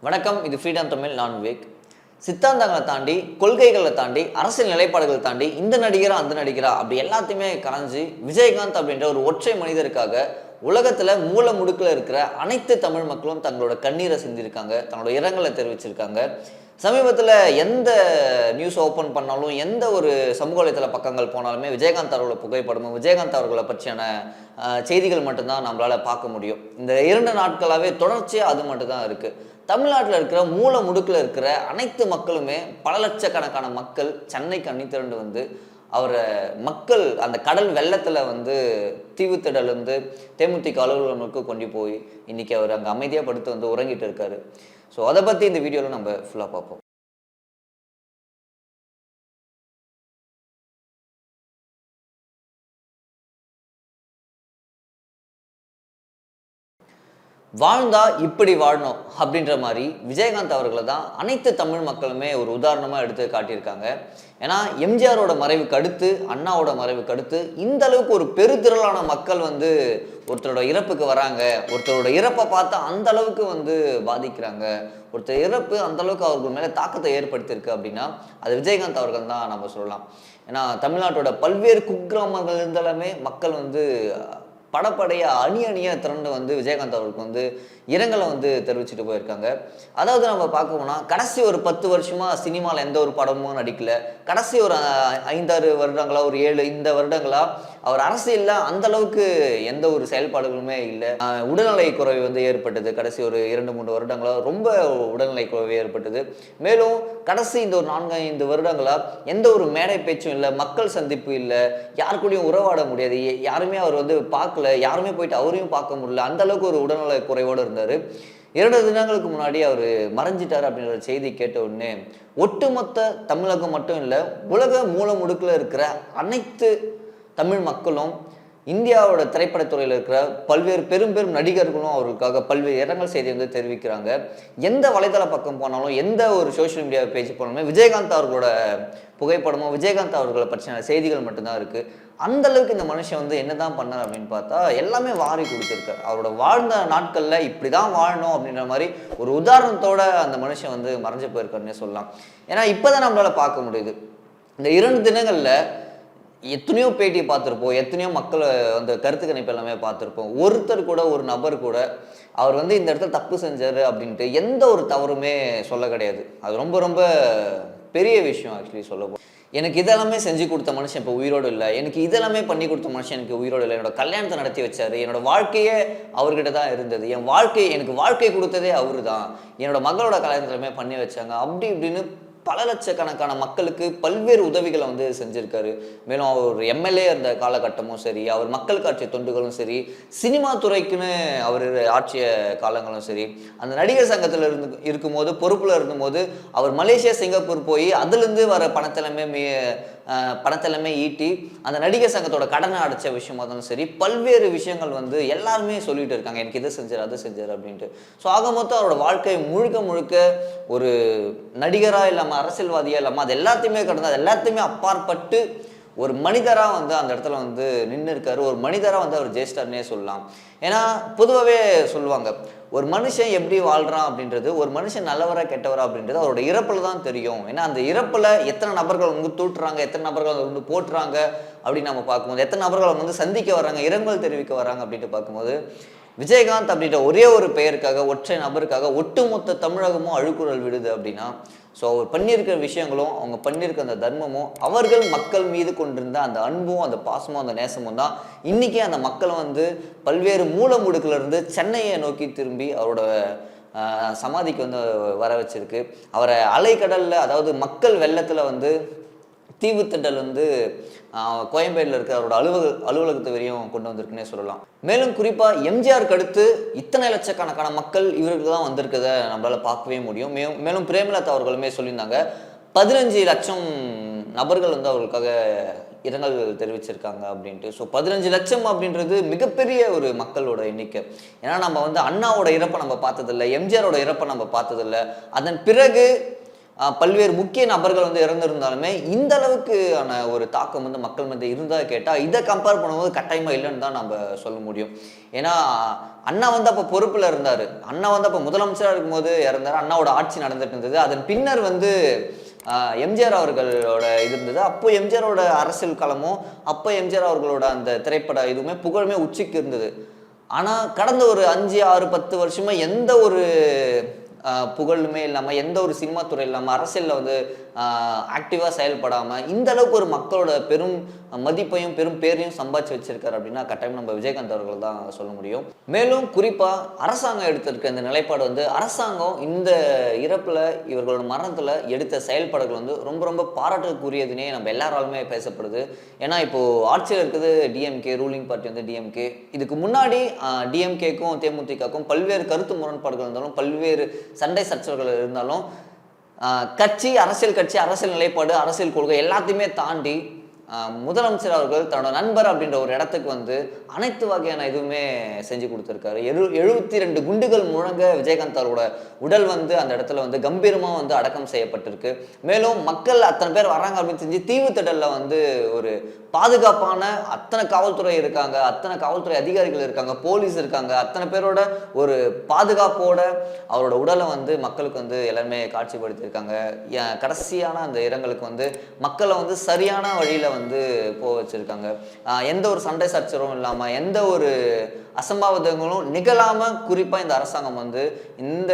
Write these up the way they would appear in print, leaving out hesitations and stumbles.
வணக்கம். இது ஃப்ரீடம் தமிழ். நான் விவேக். சித்தாந்தங்களை தாண்டி, கொள்கைகளை தாண்டி, அரசியல் நிலைப்பாடுகளை தாண்டி இந்த நடிகரா அந்த நடிகரா அப்படி எல்லாத்தையுமே கலைஞ்சு விஜயகாந்த் அப்படின்ற ஒரு ஒற்றை மனிதருக்காக உலகத்துல மூல முடுக்கில் இருக்கிற அனைத்து தமிழ் மக்களும் தங்களோட கண்ணீரை சிந்திருக்காங்க, தங்களோட இரங்கலை தெரிவிச்சிருக்காங்க. சமீபத்தில் எந்த நியூஸ் ஓப்பன் பண்ணாலும், எந்த ஒரு சமூக வலைத்தள பக்கங்கள் போனாலுமே விஜயகாந்த் அவர்களோட புகைப்படமும் விஜயகாந்த் அவர்களை பற்றியான செய்திகள் மட்டும்தான் நம்மளால் பார்க்க முடியும். இந்த 2 நாட்களாகவே தொடர்ச்சியாக அது மட்டும்தான் இருக்குது. தமிழ்நாட்டில் இருக்கிற மூல முடுக்கில் இருக்கிற அனைத்து மக்களுமே, பல லட்சக்கணக்கான மக்கள் சென்னைக்கு அணி திரண்டு வந்து அவரை மக்கள் அந்த கடல் வெள்ளத்தில் வந்து தீவுத்திடல் வந்து தேமுதிக அலுவலகங்களுக்கு கொண்டு போய் இன்னைக்கு அவர் அங்கே அமைதியாக படுத்து வந்து உறங்கிட்டு இருக்காரு. ஸோ அதை பற்றி இந்த வீடியோவில் நம்ம ஃபுல்லாக பார்ப்போம். வாழ்ந்தா இப்படி வாழணும் அப்படின்ற மாதிரி விஜயகாந்த் அவர்களை தான் அனைத்து தமிழ் மக்களுமே ஒரு உதாரணமாக எடுத்து காட்டியிருக்காங்க. ஏன்னா எம்ஜிஆரோட மறைவுக்கு அடுத்து, அண்ணாவோட மறைவுக்கு அடுத்து இந்த அளவுக்கு ஒரு பெருந்திரளான மக்கள் வந்து ஒருத்தரோட இறப்புக்கு வராங்க. ஒருத்தரோட இறப்பை பார்த்தா அந்த அளவுக்கு வந்து பாதிக்கிறாங்க. ஒருத்தர் இறப்பு அந்த அளவுக்கு அவர்கள் மேலே தாக்கத்தை ஏற்படுத்தியிருக்கு அப்படின்னா அது விஜயகாந்த் அவர்கள் தான் நம்ம சொல்லலாம். ஏன்னா தமிழ்நாட்டோட பல்வேறு குக்கிராமங்கள் இருந்தாலுமே மக்கள் வந்து படப்படையாக அணியாக திரண்டு வந்து விஜயகாந்த் அவருக்கு வந்து இரங்கலை வந்து தெரிவிச்சுட்டு போயிருக்காங்க. அதாவது நம்ம பார்க்க போனால் கடைசி ஒரு 10 வருஷமாக சினிமாவில் எந்த ஒரு படமும் நடிக்கல. கடைசி ஒரு 5-6 வருடங்களா, ஒரு 7 இந்த வருடங்களா அவர் அரசியலில் அந்த அளவுக்கு எந்த ஒரு செயல்பாடுகளுமே இல்லை. உடல்நிலை குறைவு வந்து ஏற்பட்டது. கடைசி ஒரு 2-3 வருடங்களா ரொம்ப உடல்நிலை குறைவு ஏற்பட்டது. மேலும் கடைசி இந்த ஒரு 4-5 வருடங்களா எந்த ஒரு மேடை பேச்சும் இல்லை, மக்கள் சந்திப்பு இல்லை, யாருக்கூடையும் உறவாட முடியாது, யாருமே அவர் வந்து பார்க்கல, யாருமே போயிட்டு அவரையும் பார்க்க முடியல. அந்த அளவுக்கு ஒரு உடல்நல குறைவோடு இருந்தார். 2 தினங்களுக்கு முன்னாடி அவர் மறைஞ்சிட்டார் அப்படின்ற செய்தி கேட்ட உடனே ஒட்டுமொத்த தமிழகம் மட்டும் இல்லை, உலக மூல முடுக்கில் இருக்கிற அனைத்து தமிழ் மக்களும், இந்தியாவோட திரைப்படத்துறையில் இருக்கிற பல்வேறு பெரும் நடிகர்களும் அவருக்காக பல்வேறு இரங்கல் செய்தி வந்து தெரிவிக்கிறாங்க. எந்த வலைதள பக்கம் போனாலும், எந்த ஒரு சோஷியல் மீடியா பேஜ் போனாலுமே விஜயகாந்த் அவர்களோட புகைப்படமும் விஜயகாந்த் அவர்களை பற்றின செய்திகள் மட்டும்தான் இருக்குது. அந்த அளவுக்கு இந்த மனுஷன் வந்து என்னதான் பண்ணார் அப்படின்னு பார்த்தா எல்லாமே வாரி கொடுத்துருக்காரு. அவரோட வாழ்ந்த நாட்களில் இப்படி தான் வாழணும் அப்படின்ற மாதிரி ஒரு உதாரணத்தோட அந்த மனுஷன் வந்து மறைஞ்சு போயிருக்காருன்னே சொல்லலாம். ஏன்னா இப்போதான் நம்மளால பார்க்க முடியுது. இந்த 2 தினங்களில் எத்தனையோ பேட்டி பார்த்துருப்போம், எத்தனையோ மக்களை அந்த கருத்து கணிப்பு எல்லாமே பார்த்துருப்போம். ஒருத்தர் கூட, ஒரு நபர் கூட அவர் வந்து இந்த இடத்துல தப்பு செஞ்சார் அப்படின்ட்டு எந்த ஒரு தவறுமே சொல்ல கிடையாது. அது ரொம்ப ரொம்ப பெரிய விஷயம். ஆக்சுவலி சொல்ல எனக்கு இதெல்லாமே செஞ்சு கொடுத்த மனுஷன் இப்போ உயிரோடு இல்லை, எனக்கு இதெல்லாமே பண்ணி கொடுத்த மனுஷன் எனக்கு உயிரோடு இல்லை, என்னோட கல்யாணத்தை நடத்தி வச்சாரு, என்னோட வாழ்க்கையே அவர்கிட்ட தான் இருந்தது, எனக்கு வாழ்க்கை கொடுத்ததே அவரு தான், என்னோட மகளோட கல்யாணத்துலையுமே பண்ணி வச்சாங்க, அப்படி இப்படின்னு பல லட்சக்கணக்கான மக்களுக்கு பல்வேறு உதவிகளை வந்து செஞ்சுருக்காரு. மேலும் அவர் எம்எல்ஏ இருந்த காலகட்டமும் சரி, அவர் மக்களுக்கு ஆற்றிய தொண்டுகளும் சரி, சினிமா துறைக்குன்னு அவர் ஆற்றிய காலங்களும் சரி, அந்த நடிகர் சங்கத்தில் இருக்கும்போது, பொறுப்பில் இருந்தபோது அவர் மலேசியா, சிங்கப்பூர் போய் அதுலேருந்து வர பணத்தெல்லாமே ஈட்டி அந்த நடிகர் சங்கத்தோட கடனை அடைச்ச விஷயமா இருந்தாலும் சரி, பல்வேறு விஷயங்கள் வந்து எல்லாருமே சொல்லிட்டு இருக்காங்க, எனக்கு இதை செஞ்சார் அதை செஞ்சார் அப்படின்ட்டு. ஸோ ஆக மொத்தம் அவரோட வாழ்க்கை முழுக்க ஒரு நடிகராக இல்லாமல், அரசியல்வாதியாக இல்லாமல், அது எல்லாத்தையுமே கடந்து, அது எல்லாத்தையுமே அப்பாற்பட்டு ஒரு மனிதராக வந்து அந்த இடத்துல வந்து நின்று இருக்காரு. ஒரு மனிதராக வந்து அவர் ஜெயிஸ்டார்னே சொல்லலாம். ஏன்னா பொதுவாகவே சொல்லுவாங்க, ஒரு மனுஷன் எப்படி வாழ்கிறான் அப்படின்றது, ஒரு மனுஷன் நல்லவரா கெட்டவரா அப்படின்றது அவரோட இறப்பில் தான் தெரியும். ஏன்னா அந்த இறப்பில் எத்தனை நபர்கள் வந்து தூட்டுறாங்க, எத்தனை நபர்கள் வந்து போட்டுறாங்க அப்படின்னு நம்ம பார்க்கும்போது, எத்தனை நபர்கள் வந்து சந்திக்க வர்றாங்க, இரங்கல் தெரிவிக்க வர்றாங்க அப்படின்ட்டு பார்க்கும்போது, விஜயகாந்த் அப்படின்ற ஒரே ஒரு பெயருக்காக, ஒற்றை நபருக்காக ஒட்டுமொத்த தமிழகமும் அழுக்குறல் விடுது அப்படின்னா, ஸோ அவர் பண்ணியிருக்கிற விஷயங்களும், அவங்க பண்ணியிருக்க அந்த தர்மமும், அவர்கள் மக்கள் மீது கொண்டிருந்த அந்த அன்பும், அந்த பாசமும், அந்த நேசமும் தான் இன்றைக்கி அந்த மக்களை வந்து பல்வேறு மூல முடுக்கிலிருந்து சென்னையை நோக்கி திரும்பி அவரோட சமாதிக்கு வந்து வர வச்சிருக்கு. அவரை அலைக்கடலில், அதாவது மக்கள் வெள்ளத்தில் வந்து தீவுத்திடல் வந்து கோயம்பேடில் இருக்கிற அவரோட அலுவலகத்தை வரையும் கொண்டு வந்திருக்குன்னே சொல்லலாம். மேலும் குறிப்பாக எம்ஜிஆருக்கு அடுத்து இத்தனை லட்சக்கணக்கான மக்கள் இவருக்கு தான் வந்திருக்கதை நம்மளால் பார்க்கவே முடியும். மேலும் பிரேமலதா அவர்களுமே சொல்லியிருந்தாங்க, 15 லட்சம் நபர்கள் வந்து அவர்களுக்காக இரங்கல் தெரிவிச்சிருக்காங்க அப்படின்ட்டு. ஸோ 15 லட்சம் அப்படின்றது மிகப்பெரிய ஒரு மக்களோட எண்ணிக்கை. ஏன்னா நம்ம வந்து அண்ணாவோட இறப்பை நம்ம பார்த்ததில்லை, எம்ஜிஆரோட இறப்பை நம்ம பார்த்ததில்லை. அதன் பிறகு பல்வேறு முக்கிய நபர்கள் வந்து இறந்திருந்தாலுமே இந்த அளவுக்கான ஒரு தாக்கம் வந்து மக்கள் மத்தியில் இருந்தால் கேட்டால் இதை கம்பேர் பண்ணும்போது கட்டாயமாக இல்லைன்னு தான் நம்ம சொல்ல முடியும். ஏன்னா அண்ணா வந்து அப்போ பொறுப்பில் இருந்தார். அண்ணா வந்து அப்போ முதலமைச்சராக இருக்கும்போது இறந்தார். அண்ணாவோட ஆட்சி நடந்துட்டு இருந்தது. அதன் பின்னர் வந்து எம்ஜிஆர் அவர்களோட இது இருந்தது. அப்போ எம்ஜிஆரோட அரசியல் களமும் அப்போ எம்ஜிஆர் அவர்களோட அந்த திரைப்பட இதுவுமே புகழுமே உச்சிக்கு இருந்தது. ஆனால் கடந்த ஒரு 5, 6, 10 வருஷமா எந்த ஒரு புகழுமே இல்லாமல், எந்த ஒரு சினிமா துறை இல்லாமல், அரசியலில் வந்து ஆக்டிவாக செயல்படாமல் இந்த அளவுக்கு ஒரு மக்களோட பெரும் மதிப்பையும் பெரும் பேரையும் சம்பாதிச்சு வச்சிருக்காரு அப்படின்னா கட்டாயம் நம்ம விஜயகாந்த் அவர்கள் தான் சொல்ல முடியும். மேலும் குறிப்பாக அரசாங்கம் எடுத்திருக்க இந்த நிலைப்பாடு வந்து அரசாங்கம் இந்த இறப்பில் இவர்களோட மரணத்தில் எடுத்த செயல்பாடுகள் வந்து ரொம்ப ரொம்ப பாராட்டுக்குரியதுனே நம்ம எல்லாராலுமே பேசப்படுது. ஏன்னா இப்போது ஆட்சியில் இருக்குது டிஎம்கே, ரூலிங் பார்ட்டி வந்து டிஎம்கே. இதுக்கு முன்னாடி டிஎம்கேக்கும் தேமுதிகக்கும் பல்வேறு கருத்து முரண்பாடுகள் இருந்தாலும், பல்வேறு சண்டை சச்சரவுகள் இருந்தாலும், அரசியல் கட்சி, அரசியல் நிலைப்பாடு, அரசியல் கொள்கை எல்லாத்தையுமே தாண்டி முதலமைச்சர் அவர்கள் தன்னோட நண்பர் அப்படின்ற ஒரு இடத்துக்கு வந்து அனைத்து வகையான இதுவுமே செஞ்சு கொடுத்துருக்காரு. 72 குண்டுகள் முழங்க விஜயகாந்த் அவரோட உடல் வந்து அந்த இடத்துல வந்து கம்பீரமாக வந்து அடக்கம் செய்யப்பட்டிருக்கு. மேலும் மக்கள் அத்தனை பேர் வராங்க அப்படின்னு தெரிஞ்சு தீவுத்திடலில் வந்து ஒரு பாதுகாப்பான அத்தனை காவல்துறை இருக்காங்க, அத்தனை காவல்துறை அதிகாரிகள் இருக்காங்க, போலீஸ் இருக்காங்க, அத்தனை பேரோட ஒரு பாதுகாப்போட அவரோட உடலை வந்து மக்களுக்கு வந்து எல்லாருமே காட்சிப்படுத்தியிருக்காங்க. கடைசியான அந்த இடங்களுக்கு வந்து மக்களை வந்து சரியான வழியில் வந்து போக வச்சிருக்காங்க. எந்த ஒரு சண்டை சச்சரவும் இல்லாமல், எந்த ஒரு அசம்பாவிதங்களும் நிகழாமல் குறிப்பாக இந்த அரசாங்கம் வந்து இந்த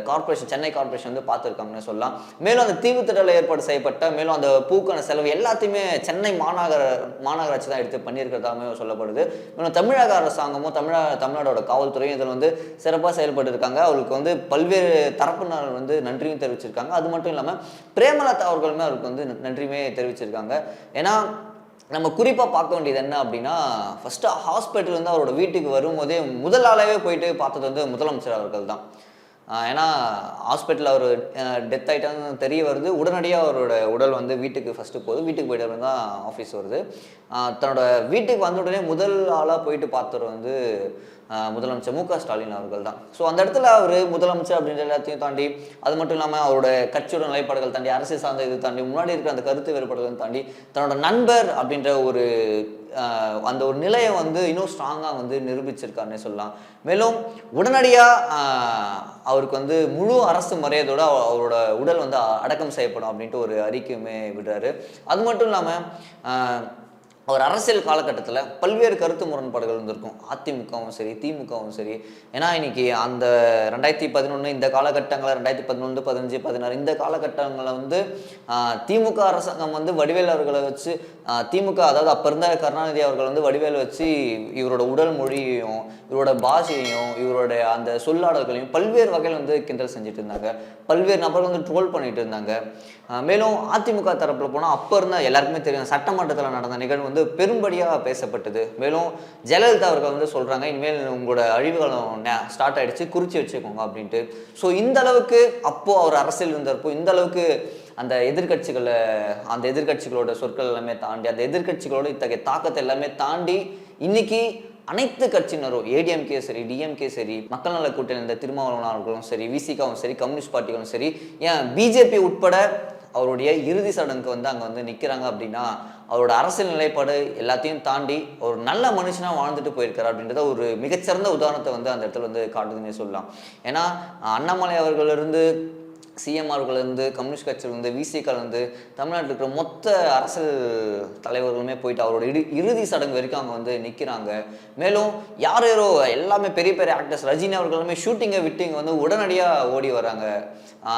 கார்பரேஷன், சென்னை கார்பரேஷன் வந்து பார்த்துருக்காங்கன்னு சொல்லலாம். மேலும் அந்த தீவுத்திடலில் ஏற்பாடு செய்யப்பட்ட மேலும் அந்த பூக்கான செலவு எல்லாத்தையுமே சென்னை மாநகராட்சி தான் எடுத்து பண்ணியிருக்கிறதாமே சொல்லப்படுது. மேலும் தமிழக அரசாங்கமும் தமிழ்நாடோட காவல்துறையும் இதில் வந்து சிறப்பாக செயல்பட்டு இருக்காங்க. அவருக்கு வந்து பல்வேறு தரப்பினர் வந்து நன்றியும் தெரிவிச்சிருக்காங்க. அது மட்டும் இல்லாமல் பிரேமலதா அவர்களுமே அவருக்கு வந்து நன்றியுமே தெரிவிச்சிருக்காங்க. ஏன்னா நம்ம குறிப்பாக பார்க்க வேண்டியது என்ன அப்படின்னா, ஃபஸ்ட்டு ஹாஸ்பிட்டல் வந்து அவரோட வீட்டுக்கு வரும்போதே முதல் ஆளாகவே போயிட்டு பார்த்தது வந்து முதலமைச்சர் அவர்கள் தான். ஏன்னா ஹாஸ்பிட்டலில் அவர் டெத் ஆகிட்டான்னு தெரிய வருது. உடனடியாக அவரோட உடல் வந்து வீட்டுக்கு ஃபஸ்ட்டு போகுது. வீட்டுக்கு போய்ட்டு தான் ஆஃபீஸ் வருது. தன்னோட வீட்டுக்கு வந்த உடனே முதல் ஆளாக போயிட்டு பார்த்தவர் வந்து முதலமைச்சர் மு க ஸ்டாலின் அவர்கள் தான். ஸோ அந்த இடத்துல அவர் முதலமைச்சர் அப்படின்ற எல்லாத்தையும் தாண்டி, அது மட்டும் இல்லாமல் அவரோட கட்சியோட நிலைப்பாடுகள் தாண்டி, அரசியல் சார்ந்த இது தாண்டி, முன்னாடி இருக்கிற அந்த கருத்து வேறுபாடுகள் தாண்டி தன்னோட நண்பர் அப்படின்ற ஒரு அந்த ஒரு நிலையை வந்து இன்னும் ஸ்ட்ராங்காக வந்து நிரூபிச்சிருக்காருன்னே சொல்லலாம். மேலும் உடனடியாக அவருக்கு வந்து முழு அரசு மரியாதையோட அவரோட உடல் வந்து அடக்கம் செய்யப்படும் அப்படின்ட்டு ஒரு அறிக்கையுமே விடுறாரு. அது மட்டும் இல்லாமல் அவர் அரசியல் காலகட்டத்தில் பல்வேறு கருத்து முரண்பாடுகள் இருந்திருக்கும். அதிமுகவும் சரி, திமுகவும் சரி. ஏன்னா இன்னைக்கு அந்த 2011 இந்த காலகட்டங்களில் 2011, 15, 16 இந்த காலகட்டங்களில் வந்து திமுக அரசாங்கம் வந்து வடிவேல் அவர்களை வச்சு திமுக, அதாவது அப்போ இருந்த கருணாநிதி அவர்கள் வந்து வடிவேல் வச்சு இவரோட உடல் மொழியையும் இவரோட பாஷையையும் இவருடைய அந்த சொல்லாடல்களையும் பல்வேறு வகையில் வந்து கிண்டல் செஞ்சுட்டு இருந்தாங்க. பல்வேறு நபர்கள் வந்து ட்ரோல் பண்ணிட்டு இருந்தாங்க. மேலும் அதிமுக தரப்பில் போனால் அப்போ இருந்தால் எல்லாருக்குமே தெரியும், சட்டமன்றத்தில் நடந்த நிகழ்வு வந்து பெரும்படியாக பேசப்பட்டது. மேலும் ஜெயலலிதா அவர்கள் வந்து சொல்கிறாங்க, இனிமேல் உங்களோட அழிவுகளும் ஸ்டார்ட் ஆகிடுச்சு, குறித்து வச்சுக்கோங்க அப்படின்ட்டு. ஸோ இந்த அளவுக்கு அப்போது அவர் அரசியல் இருந்தப்போ இந்த அளவுக்கு அந்த எதிர்கட்சிகளோட சொற்கள் எல்லாமே தாண்டி, அந்த எதிர்கட்சிகளோட இத்தகைய தாக்கத்தை எல்லாமே தாண்டி இன்னைக்கு அனைத்து கட்சியினரும், ஏடிஎம்கே சரி, டிஎம்கே சரி, மக்கள் நல கூட்டணி இந்த திருமாவளவன் அவர்களும் சரி, விசிகாவும் சரி, கம்யூனிஸ்ட் பார்ட்டிகளும் சரி, ஏன் பிஜேபி உட்பட அவருடைய இறுதி சடங்குக்கு வந்து அங்கே வந்து நிற்கிறாங்க அப்படின்னா அவரோட அரசியல் நிலைப்பாடு எல்லாத்தையும் தாண்டி ஒரு நல்ல மனுஷனாக வாழ்ந்துட்டு போயிருக்காரு அப்படின்றத ஒரு மிகச்சிறந்த உதாரணத்தை வந்து அந்த இடத்துல வந்து காட்டுதுன்னே சொல்லலாம். ஏன்னா அண்ணாமலை அவர்களிருந்து, சிஎம் அவர்களிருந்து, கம்யூனிஸ்ட் கட்சியிலிருந்து, விசிகாலேருந்து, தமிழ்நாட்டில் இருக்கிற மொத்த அரசியல் தலைவர்களுமே போயிட்டு அவரோட இறுதி சடங்கு வரைக்கும் அவங்க வந்து நிற்கிறாங்க. மேலும் யாரோ எல்லாமே பெரிய பெரிய ஆக்டர்ஸ், ரஜினி அவர்களுமே ஷூட்டிங்கை விட்டு இங்கே வந்து உடனடியாக ஓடி வராங்க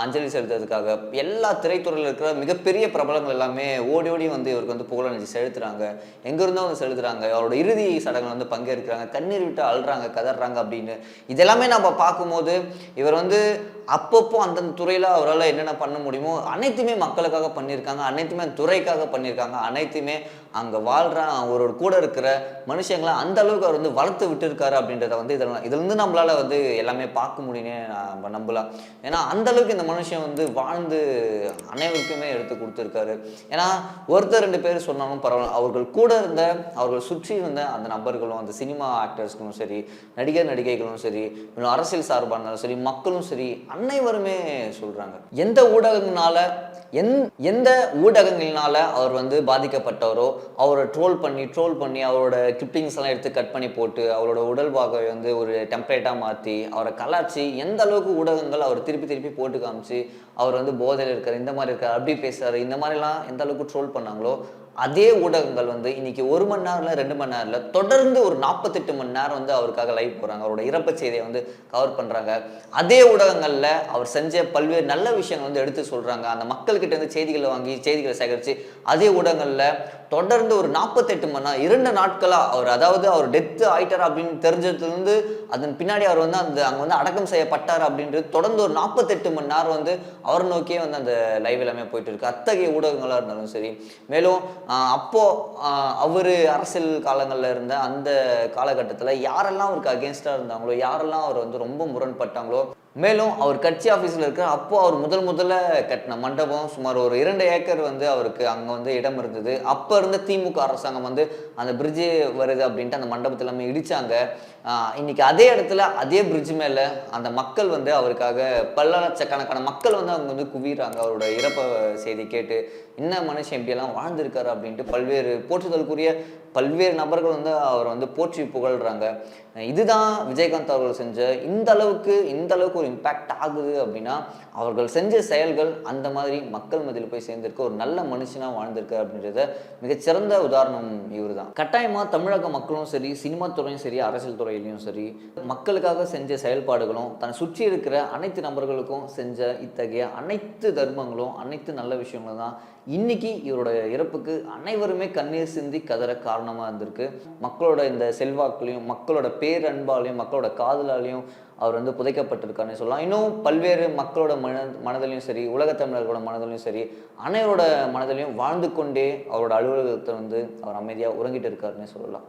அஞ்சலி செலுத்துறதுக்காக. எல்லா திரைத்துறையில் இருக்கிற மிகப்பெரிய பிரபலங்கள் எல்லாமே ஓடி ஓடி வந்து இவருக்கு வந்து புகழஞ்சலி செலுத்துறாங்க. எங்கேருந்தோ வந்து செலுத்துறாங்க. அவரோட இறுதி சடங்குல வந்து பங்கேற்கிறாங்க, கண்ணீர் விட்டு அழுறாங்க, கதறாங்க அப்படின்னு. இதெல்லாமே நம்ம பார்க்கும்போது இவர் வந்து அப்பப்போ அந்தந்த துறையில் அவரால் என்னென்ன பண்ண முடியுமோ அனைத்துமே மக்களுக்காக பண்ணியிருக்காங்க, அனைத்துமே அந்த துறைக்காக பண்ணியிருக்காங்க, அனைத்துமே அங்கே வாழ்கிற அவரோட கூட இருக்கிற மனுஷங்களை அந்த அளவுக்கு அவர் வந்து வளர்த்து விட்டுருக்காரு அப்படின்றத வந்து இதிலிருந்து நம்மளால் வந்து எல்லாமே பார்க்க முடியும்னே நம்ம நம்பலாம். ஏன்னா அந்த அளவுக்கு இந்த மனுஷன் வந்து வாழ்ந்து அனைவருக்குமே எடுத்து கொடுத்துருக்காரு. ஏன்னா ஒருத்தர் 2 பேர் சொன்னாலும் பரவாயில்ல, அவர்கள் கூட இருந்த, அவர்கள் சுற்றி இருந்த அந்த நபர்களும், அந்த சினிமா ஆக்டர்ஸ்களும் சரி, நடிகர்களும் சரி, அரசியல் சார்பாக இருந்தாலும் சரி, மக்களும் சரி, அனைவருமே சொல்றாங்க. எந்த ஊடகங்களால எந்த ஊடகங்களினால அவர் வந்து பாதிக்கப்பட்டவரோ அவரை ட்ரோல் பண்ணி அவரோட கிளிப்பிங்ஸ் எல்லாம் எடுத்து கட் பண்ணி போட்டு அவரோட உடல் பாகை வந்து ஒரு டெம்ப்ளேட்டாக மாற்றி அவரை கலாச்சி எந்த அளவுக்கு ஊடகங்கள் அவர் திருப்பி திருப்பி போட்டு காமிச்சு அவர் வந்து போதையில் இருக்கார், இந்த மாதிரி இருக்கார், அப்படி பேசுறாரு, இந்த மாதிரிலாம் எந்த அளவுக்கு ட்ரோல் பண்ணாங்களோ அதே ஊடகங்கள் வந்து இன்னைக்கு 1 மணி நேரம்ல 2 மணி நேரம்ல தொடர்ந்து ஒரு 48 மணி நேரம் வந்து அவருக்காக லைவ் போறாங்க, அவரோட இறப்பு செய்தியை வந்து கவர் பண்றாங்க. அதே ஊடகங்கள்ல அவர் செஞ்ச பல்வேறு நல்ல விஷயங்கள் வந்து எடுத்து சொல்றாங்க. அந்த மக்கள்கிட்ட இருந்து செய்திகளை வாங்கி செய்திகளை சேகரித்து அதே ஊடகங்கள்ல தொடர்ந்து ஒரு 48 மணி நேரம் 2 நாட்களா அவர், அதாவது அவர் டெத்து ஆயிட்டார் அப்படின்னு தெரிஞ்சதுலேருந்து அதன் பின்னாடி அவர் வந்து அங்கே வந்து அடக்கம் செய்யப்பட்டார் அப்படின்றது தொடர்ந்து ஒரு 48 மணி நேரம் வந்து அவரை நோக்கியே வந்து அந்த லைவ் எல்லாமே போயிட்டு இருக்கு. அத்தகைய ஊடகங்களாக இருந்தாலும் சரி. மேலும் அப்போ அவர் அரசியல் காலங்களில் இருந்த அந்த காலகட்டத்தில் யாரெல்லாம் அவருக்கு அகேன்ஸ்டாக இருந்தாங்களோ, யாரெல்லாம் அவர் வந்து ரொம்ப முரண்பட்டாங்களோ, மேலும் அவர் கட்சி ஆஃபீஸில் இருக்கிற அப்போ அவர் முதல்ல கட்டின மண்டபம் சுமார் ஒரு 2 ஏக்கர் வந்து அவருக்கு அங்கே வந்து இடம் இருந்தது. அப்போ இருந்த திமுக அரசாங்கம் வந்து அந்த பிரிட்ஜு வருது அப்படின்ட்டு அந்த மண்டபத்தில் எல்லாமே இடித்தாங்க. இன்னைக்கு அதே இடத்துல அதே பிரிட்ஜ் மேலே அந்த மக்கள் வந்து அவருக்காக பல லட்சக்கணக்கான மக்கள் வந்து அவங்க வந்து குவிறாங்க. அவரோட இறப்ப செய்தி கேட்டு என்ன மனுஷன் இப்படியெல்லாம் வாழ்ந்திருக்காரு அப்படின்ட்டு பல்வேறு போற்றுதலுக்குரிய பல்வேறு நபர்கள் வந்து அவரை வந்து போற்றி புகழ்றாங்க. இதுதான் விஜயகாந்த் அவர்கள் செஞ்ச இந்த அளவுக்கு ஒரு இம்பேக்ட் ஆகுது அப்படின்னா அவர்கள் செஞ்ச செயல்கள் அந்த மாதிரி மக்கள் மத்தியில் போய் சேர்ந்திருக்க ஒரு நல்ல மனுஷனாக வாழ்ந்திருக்கு அப்படின்றத மிகச்சிறந்த உதாரணம் இவர் தான். கட்டாயமாக தமிழக மக்களும் சரி, சினிமா துறையும் சரி, அரசியல் துறையிலையும் சரி, மக்களுக்காக செஞ்ச செயல்பாடுகளும் தன்னை சுற்றி இருக்கிற அனைத்து நபர்களுக்கும் செஞ்ச இத்தகைய அனைத்து தர்மங்களும் அனைத்து நல்ல விஷயங்களும் தான் இன்னைக்கு இவரோட இறப்புக்கு அனைவருமே கண்ணீர் சிந்தி கதற காரணமாக இருந்திருக்கு. மக்களோட இந்த செல்வாக்குலையும் மக்களோட பேரன்பாலையும் மக்களோட காதலாலையும் அவர் வந்து புதைக்கப்பட்டிருக்காருன்னு சொல்லலாம். இன்னும் பல்வேறு மக்களோட மனதிலையும் சரி, உலகத் தமிழர்களோட மனதிலையும் சரி, அனைவரோட மனதிலையும் வாழ்ந்து கொண்டே அவரோட அலுவலகத்தை வந்து அவர் அமைதியாக உறங்கிட்டு இருக்காருன்னு சொல்லலாம்.